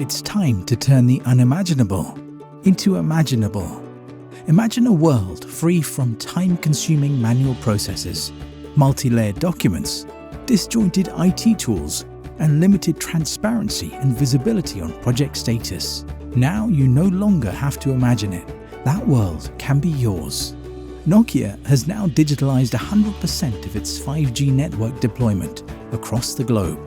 It's time to turn the unimaginable into imaginable. Imagine a world free from time-consuming manual processes, multi-layered documents, disjointed IT tools, and limited transparency and visibility on project status. Now you no longer have to imagine it. That world can be yours. Nokia has now digitalized 100% of its 5G network deployment across the globe,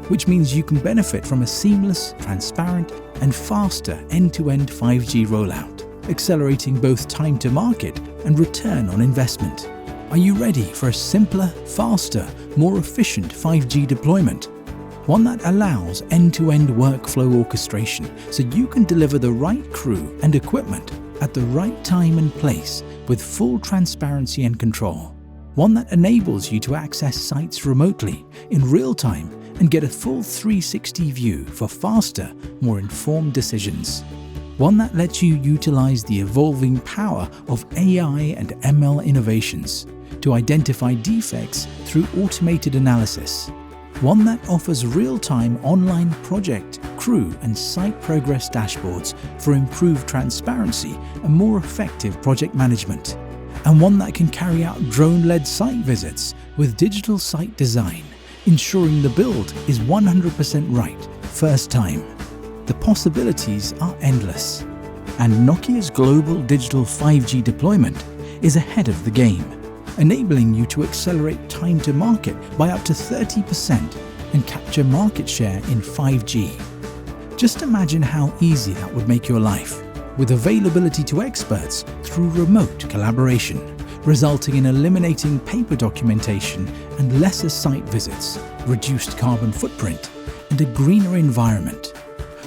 which means you can benefit from a seamless, transparent, and faster end-to-end 5G rollout, accelerating both time to market and return on investment. Are you ready for a simpler, faster, more efficient 5G deployment? One that allows end-to-end workflow orchestration so you can deliver the right crew and equipment at the right time and place with full transparency and control. One that enables you to access sites remotely, in real time, and get a full 360 view for faster, more informed decisions. One that lets you utilize the evolving power of AI and ML innovations to identify defects through automated analysis. One that offers real-time online project, crew, and site progress dashboards for improved transparency and more effective project management. And one that can carry out drone-led site visits with digital site design, ensuring the build is 100% right first time. The possibilities are endless, and Nokia's global digital 5G deployment is ahead of the game, enabling you to accelerate time to market by up to 30% and capture market share in 5G. Just imagine how easy that would make your life, with availability to experts through remote collaboration, resulting in eliminating paper documentation and lesser site visits, reduced carbon footprint, and a greener environment.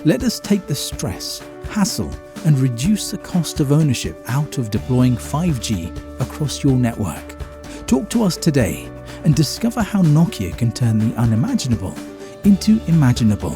Let us take the stress, hassle, and reduce the cost of ownership out of deploying 5G across your network. Talk to us today and discover how Nokia can turn the unimaginable into imaginable.